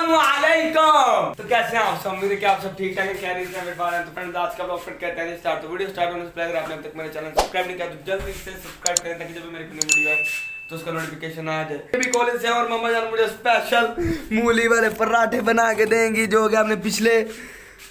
अस्सलामुअलैकुम। तो कैसे हैं आप सब? उम्मीद है कि आप सब ठीक ठाक हैं, खैरियत से मेरे बारे हैं। तो फ्रेंड्स आज का ब्लॉग फिर कहते हैं स्टार्ट। तो वीडियो स्टार्ट होने से पहले अगर आपने अब तक मेरे चैनल सब्सक्राइब नहीं किया तो जल्दी से सब्सक्राइब करें ताकि जब भी मेरी न्यू वीडियो आए तो उसका नोटिफिकेशन आ जाए। अभी कॉलेज से और मम्मा जान मुझे स्पेशल मूली वाले पराठे बना के देंगी जो कि आपने पिछले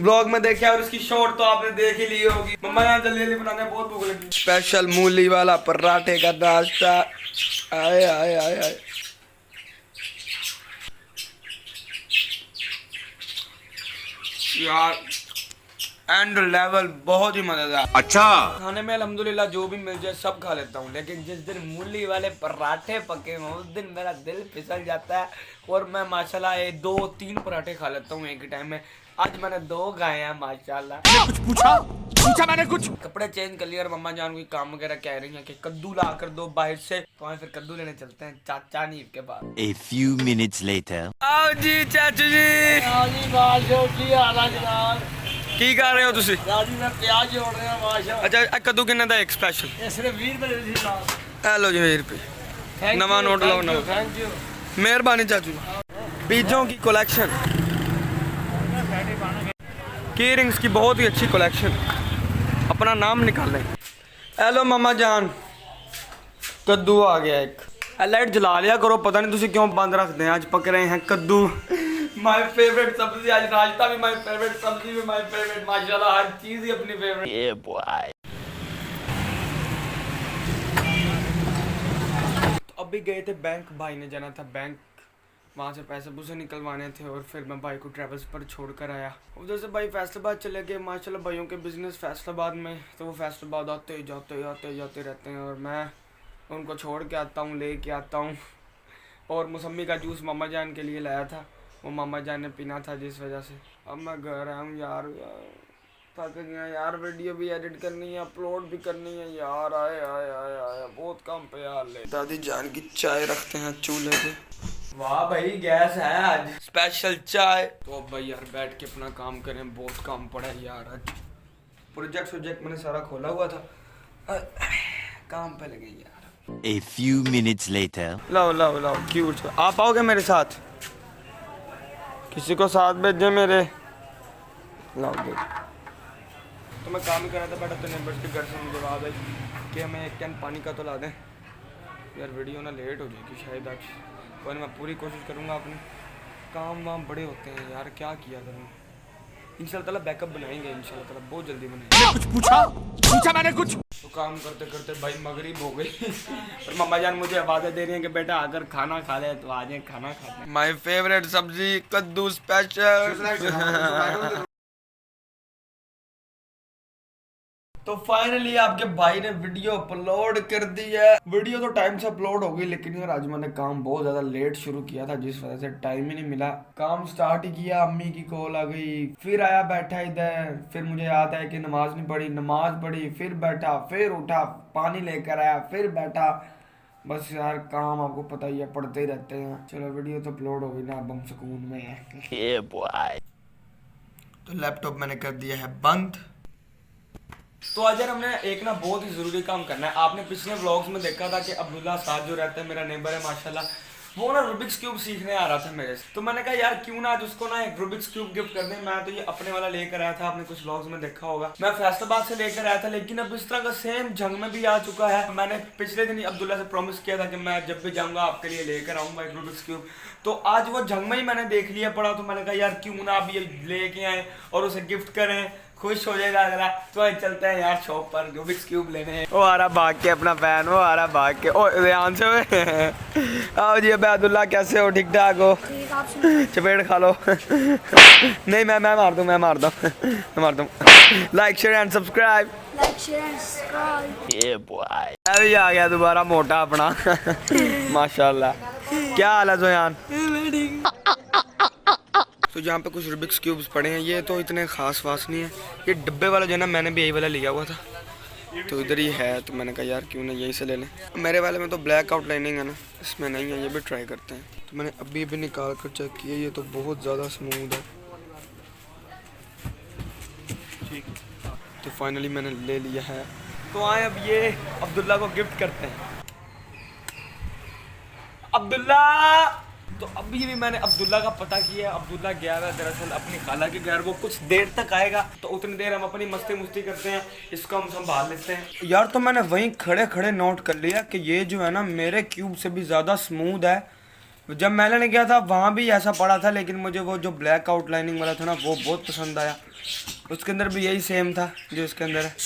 ब्लॉग में देखा और उसकी शॉर्ट तो आपने देख ही ली होगी। मम्मा यहाँ जल्दी जल्दी बनाने बहुत भूख लगी। स्पेशल मूली वाला पराठे का नाश्ता। आए आए आए आए यार, एंड लेवल बहुत ही मजेदार। अच्छा, खाने में अल्हम्दुलिल्लाह जो भी मिल जाए सब खा लेता हूँ, लेकिन जिस दिन मूली वाले पराठे पके हों उस दिन मेरा दिल फिसल जाता है और मैं माशाल्लाह 2-3 पराठे खा लेता हूँ एक ही टाइम में। आज मैंने 2 खाए हैं माशाल्लाह। कुछ पूछा मैंने कुछ। कपड़े चेंज कर लिए और मम्मा जान कोई काम वगैरह कह रही हैं कि कद्दू ला कर दो बाहर से, तो हम फिर कद्दू लेने चलते हैं चाचा नीव के पास। A few minutes later. आओ जी चाचू जी। की कर रहे हो तुसी? अच्छा कद्दू किन्ने दा एक स्पेशल? हेलो जी 20 रुपए नवा नोट लाओ नवा। मेहरबानी चाचू जी। बीजों की कलेक्शन, की रिंग्स की बहुत ही अच्छी कलेक्शन। अपना नाम निकालें। हेलो मम्मा जान, कद्दू आ गया एक। लाइट जला लिया करो, पता नहीं तुसी क्यों बंद रखते हैं। आज पक रहे हैं कद्दू, माय फेवरेट सब्जी। आज नाश्ता भी माय फेवरेट, सब्जी भी माय फेवरेट, माशाल्लाह हर चीज ही अपनी फेवरेट। Yeah, boy. तो अभी गए थे बैंक, भाई ने जाना था बैंक, वहाँ से पैसे पूसे निकलवाने थे और फिर मैं भाई को ट्रैवल्स पर छोड़ कर आया। उधर से भाई फैसलाबाद चले गए। माशाल्लाह भाइयों के बिजनेस फैसलाबाद में, तो वो फैसलाबाद आते जाते रहते हैं और मैं उनको छोड़ के आता हूँ, ले के आता हूँ। और मौसमी का जूस मामा जान के लिए लाया था, वो मामा जान ने पीना था जिस वजह से। अब मैं घर आया हूँ यार, थक गया यार। वीडियो भी एडिट करनी है, अपलोड भी करनी है यार। आए आए आए आए बहुत काम पे यार। ले दादी जान की चाय रखते हैं चूल्हे पे। वाह भाई गैस है आज, स्पेशल चाय। तो अब भाई यार बैठ के अपना काम करें, बहुत काम पड़ा है यार। आज प्रोजेक्ट मैंने सारा खोला हुआ था, काम पे लगे यार। A few minutes later. लाओ लाओ लाओ क्यूट। आप आओगे मेरे साथ? किसी को साथ भेजे मेरे। लाओ दे। तो मैं काम ही कर रहा था, बैठा तो नेबर्स के घर से मुझे आवाज़ आई कि हमें एक कैन पानी का तो ला दें यार। वीडियो ना लेट हो जाएगी शायद आज, कोई मैं पूरी कोशिश करूँगा। अपने काम वाम बड़े होते हैं यार, क्या किया करूँ। इंशाल्लाह ताला बैकअप बनाएंगे, इंशाल्लाह ताला बहुत जल्दी बनाएंगे। कुछ पूछा मैंने कुछ। तो काम करते करते भाई मगरिब हो गई और मम्मा जान मुझे आवाज़ें दे रही हैं कि बेटा अगर खाना खा ले तो आ जाए खाना खाते। माय फेवरेट सब्जी कद्दू स्पेशल। तो फाइनली आपके भाई ने वीडियो अपलोड कर दी है। वीडियो तो टाइम से अपलोड हो गई, लेकिन यार आज मैंने काम बहुत ज़्यादा लेट शुरू किया था जिस वजह से टाइम ही नहीं मिला। काम स्टार्ट ही किया, अम्मी की कॉल आ गई, फिर आया बैठा इधर, फिर मुझे याद है कि नमाज नहीं पढ़ी, नमाज पढ़ी, फिर बैठा, फिर उठा, पानी लेकर आया, फिर बैठा। बस यार काम आपको पता ही है, पढ़ते ही रहते हैं। चलो वीडियो तो अपलोड हो गई ना, अब हम सुकून में हैं। Yeah, boy. तो लैपटॉप मैंने कर दिया है बंद। तो आज यार हमने एक ना बहुत ही ज़रूरी काम करना है। आपने पिछले व्लॉग्स में देखा था कि अब्दुल्ला साथ जो रहता है, मेरा नेबर है माशाल्लाह, वो ना रूबिक्स क्यूब सीखने आ रहा था मेरे से। तो मैंने कहा यार क्यों ना आज उसको ना एक रूबिक्स क्यूब गिफ्ट कर दें। मैं तो ये अपने वाला लेकर आया था, आपने कुछ व्लॉग्स में देखा होगा। मैं फैसलाबाद से लेकर आया था, लेकिन अब इस तरह का सेम जंग में भी आ चुका है। मैंने पिछले दिन अब्दुल्ला से प्रॉमिस किया था कि मैं जब भी जाऊँगा आपके लिए लेकर आऊँगा एक रूबिक्स क्यूब। तो आज वो जंग में ही मैंने देख लिया पड़ा, तो मैंने कहा यार क्यों ना आप ये लेके आए और उसे गिफ्ट करें, खुश हो जाएगा अगला। तो चलते हैं यार शॉप पर रूबिक्स क्यूब लेने। वो आ रहा भाग के अपना फैन, वो आ रहा भाग के। ओ ध्यान से आओ जी। अब्दुल्ला कैसे हो? ठीक ठाक हो? चपेट खा लो। नहीं मैं मार दूँ, मैं मार दूँ। Like share and subscribe. Yeah, boy. अभी आ गया दोबारा मोटा अपना। माशाल्लाह। क्या हाल है जोयान? तो यहाँ पे कुछ रूबिक्स क्यूब्स पड़े हैं, ये तो इतने खास वास नहीं है। ये डब्बे वाला जो है ना, मैंने भी यही वाला लिया हुआ था, तो इधर ही है। तो मैंने कहा यार क्यों ना यहीं से ले लें। मेरे वाले में तो ब्लैक आउट लाइनिंग है ना, इसमें नहीं है। ये भी ट्राई करते हैं। तो मैंने अभी भी निकाल कर चेक किया, ये तो बहुत ज़्यादा स्मूथ है। ठीक, तो फाइनली मैंने ले लिया है। तो आए अब ये अब्दुल्ला को गिफ्ट करते हैं। अब्दुल्ला तो अभी भी मैंने अब्दुल्ला का पता किया। अब्दुल्ला गया है दरअसल अपनी खाला के घर, वो कुछ देर तक आएगा, तो उतनी देर हम अपनी मस्ती मुस्ती करते हैं, इसको हम संभाल लेते हैं यार। तो मैंने वहीं खड़े खड़े नोट कर लिया कि ये जो है ना मेरे क्यूब से भी ज़्यादा स्मूथ है। जब मैंने ने किया था वहाँ भी ऐसा पड़ा था, लेकिन मुझे वो जो ब्लैक आउटलाइनिंग वाला था ना वो बहुत पसंद आया। उसके अंदर भी यही सेम था जो इसके अंदर है।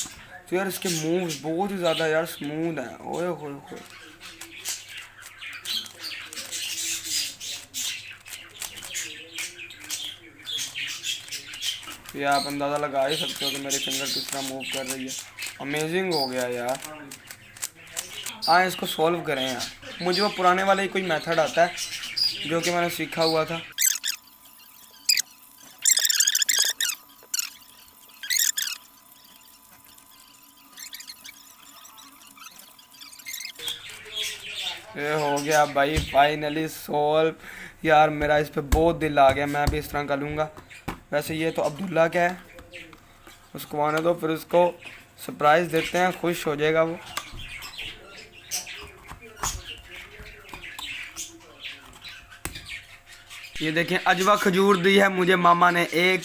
तो यार इसके मूव्स बहुत ही ज़्यादा यार स्मूथ हैं। ओए होए होए, ये आप अंदाज़ा लगा ही सकते हो कि मेरी फिंगर किस तरह मूव कर रही है। अमेजिंग हो गया यार। हाँ इसको सॉल्व करें यार। मुझे वो पुराने वाला ही कोई मेथड आता है जो कि मैंने सीखा हुआ था। ये हो गया भाई फाइनली सॉल्व। यार मेरा इस पे बहुत दिल आ गया, मैं भी इस तरह का लूँगा। वैसे ये तो अब्दुल्ला का है, उसको आने दो, फिर उसको सरप्राइज़ देते हैं, खुश हो जाएगा वो। ये देखें अजवा खजूर दी है मुझे मामा ने एक।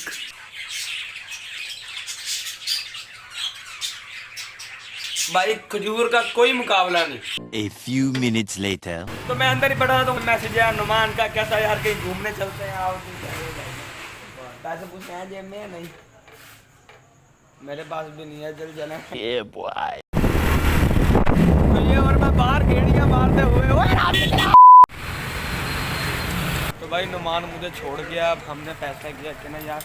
भाई खजूर का कोई मुकाबला नहीं। A few minutes later. तो मैं अंदर ही पढ़ा तो मैसेज आया नुमान का, कैसा यार कहीं घूमने चलते हैं, आओ। पैसे पूछते हैं जेब में नहीं, मेरे पास भी नहीं है, चल चलें। Yeah, boy. तो ये और मैं बाहर गेड़ियां मारते हुए तो भाई नुमान मुझे छोड़ गया। अब हमने फैसला किया कि ना यार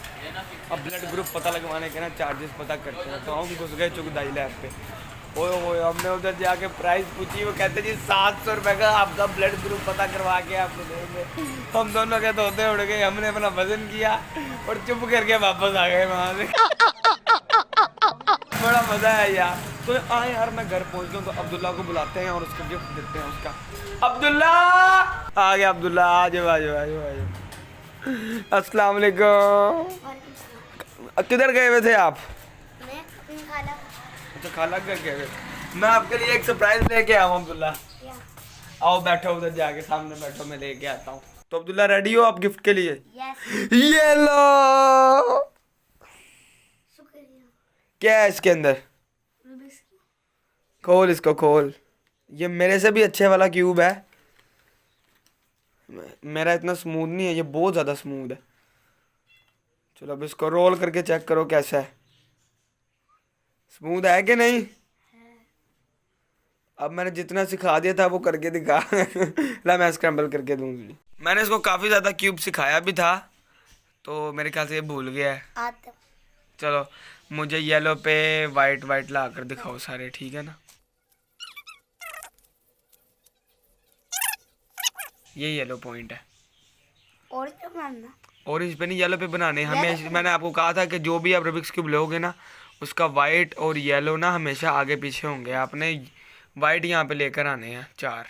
अब ब्लड ग्रुप पता लगवाने के ना चार्जेस पता करते हैं। तो हम घुस गए चुगदाई लैब पे। ओए हमने उधर जाके प्राइस पूछी, वो कहते जी 700 रुपये का आपका ब्लड ग्रुप पता करवा के आपको देंगे। हम दोनों के तोते उड़ गए, हमने अपना वजन किया और चुप करके वापस आ गए वहाँ से। बड़ा मजा है यार। तो आए यार मैं घर पहुँच गया, तो अब्दुल्ला को बुलाते हैं और उसको गिफ्ट देते हैं उसका। अब्दुल्ला आ गया, अब्दुल्ला आ जाओ आ जाओ आ जाओ आ जाओ। अस्सलाम वालेकुम। किधर गए हुए थे आप? मैं अपनी खाला। अच्छा खाला घर गए हुए। मैं आपके लिए एक सरप्राइज लेके आया हूँ अब्दुल्ला। आओ बैठो उधर जाके, सामने बैठो, मैं लेके आता हूँ। तो अब्दुल्ला रेडी हो आप गिफ्ट के लिए? यस। ये लो। शुक्रिया। क्या है इसके अंदर? Rubik's cube. खोल इसको खोल। ये मेरे से भी अच्छे वाला क्यूब है। मेरा इतना स्मूथ नहीं है, ये बहुत ज़्यादा स्मूथ है। चलो अब इसको रोल करके चेक करो कैसा है, स्मूथ है कि नहीं। अब मैंने जितना सिखा दिया था वो करके दिखा। ला मैं स्क्रैम्बल करके दूंगी। मैंने इसको काफ़ी ज़्यादा क्यूब सिखाया भी था, तो मेरे ख्याल से ये भूल गया है। आते। चलो मुझे येलो पे वाइट वाइट ला कर दिखाओ सारे, ठीक है ना। ये येलो पॉइंट है। और क्या मानना? ऑरेंज पे नहीं येलो पे बनाने हमें। मैंने आपको कहा था कि जो भी आप रूबिक्स क्यूब लोगे ना उसका वाइट और येलो ना हमेशा आगे पीछे होंगे। आपने वाइट यहाँ पे लेकर आने हैं 4।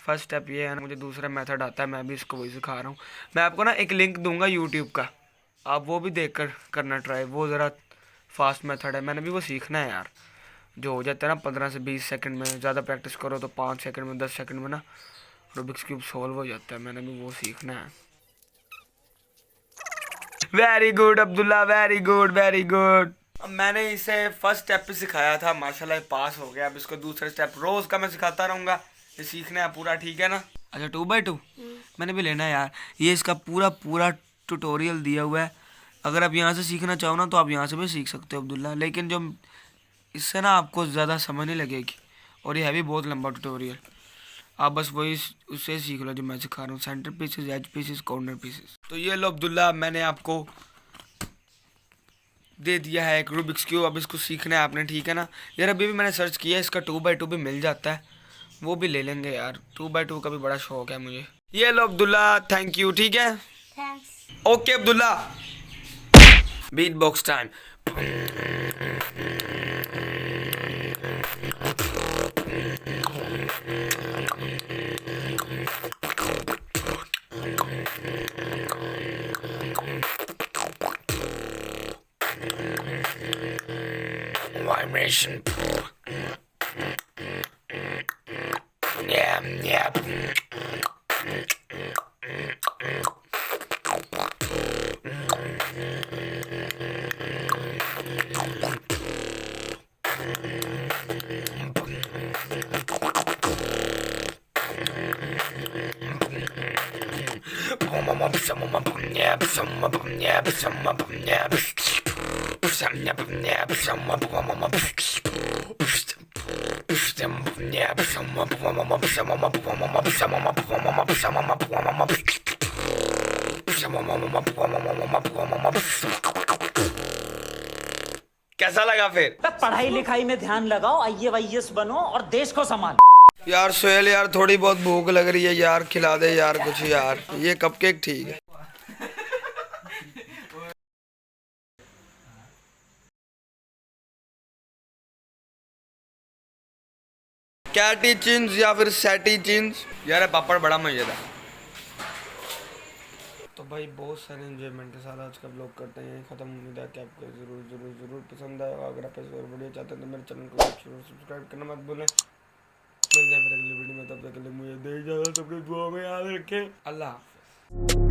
फर्स्ट स्टेप ये है ना। मुझे दूसरा मेथड आता है, मैं भी इसको वही सिखा रहा हूँ। मैं आपको ना एक लिंक दूंगा यूट्यूब का, आप वो भी देख कर करना ट्राई। वो ज़रा फास्ट मेथड है, मैंने भी वो सीखना है यार। जो हो जाता है ना 15 से 20 सेकंड में, ज़्यादा प्रैक्टिस करो तो 5 सेकंड में 10 सेकंड में ना रूबिक्स क्यूब सॉल्व हो जाता है। मैंने भी वो सीखना है। Very good Abdullah, very good very good. मैंने इसे फर्स्ट स्टेप पे सिखाया था, माशाल्लाह पास हो गया। अब इसको दूसरे स्टेप रोज का मैं सिखाता रहूँगा, ये सीखना है पूरा, ठीक है ना। अच्छा 2x2 मैंने भी लेना है यार। ये इसका पूरा ट्यूटोरियल दिया हुआ है। अगर आप यहाँ से सीखना चाहो ना तो आप यहाँ से भी सीख सकते हो अब्दुल्ला, लेकिन जो इससे ना आपको ज़्यादा समझ नहीं लगेगी और ये है भी बहुत लंबा ट्यूटोरियल। आप बस वही उससे सीख लो जो मैं सिखा रहा हूँ, centre pieces, edge pieces, corner pieces. तो ये लो अब्दुल्ला, मैंने आपको दे दिया है एक रूबिक्स क्यूब। अब इसको सीखना है आपने, ठीक है ना। यार अभी भी मैंने सर्च किया, इसका 2x2 भी मिल जाता है, वो भी ले लेंगे यार। 2x2 का भी बड़ा शौक है मुझे। ये लो अब्दुल्ला, थैंक यू, ठीक है। Thanks. Okay Abdullah, beat box time. Vibration. Yeah. कैसा लगा फिर? पढ़ाई लिखाई में ध्यान लगाओ, IAS बनो और देश को संभालो। यार सोहेल यार थोड़ी बहुत भूख लग रही है यार, खिला दे यार कुछ यार। ये कपकेक ठीक है। कैटी चिंस या फिर सैटी चिंस यार, पापड़ बड़ा मजेदार। तो भाई बहुत सारे एंजॉयमेंट के साथ आज का ब्लॉग करते हैं खत्म। उम्मीद है कि आपको जरूर जरूर जरूर पसंद आएगा। अगर आप ऐसे और वीडियो चाहते हैं तो मेरे चैनल को सब्सक्राइब करना मत भूलें। मिलते हैं फिर अगली वीडियो में, तब तक के लिए मुझे दे इजाजत। अपनी दुआ में याद रखें। अल्लाह हाफ़िज़।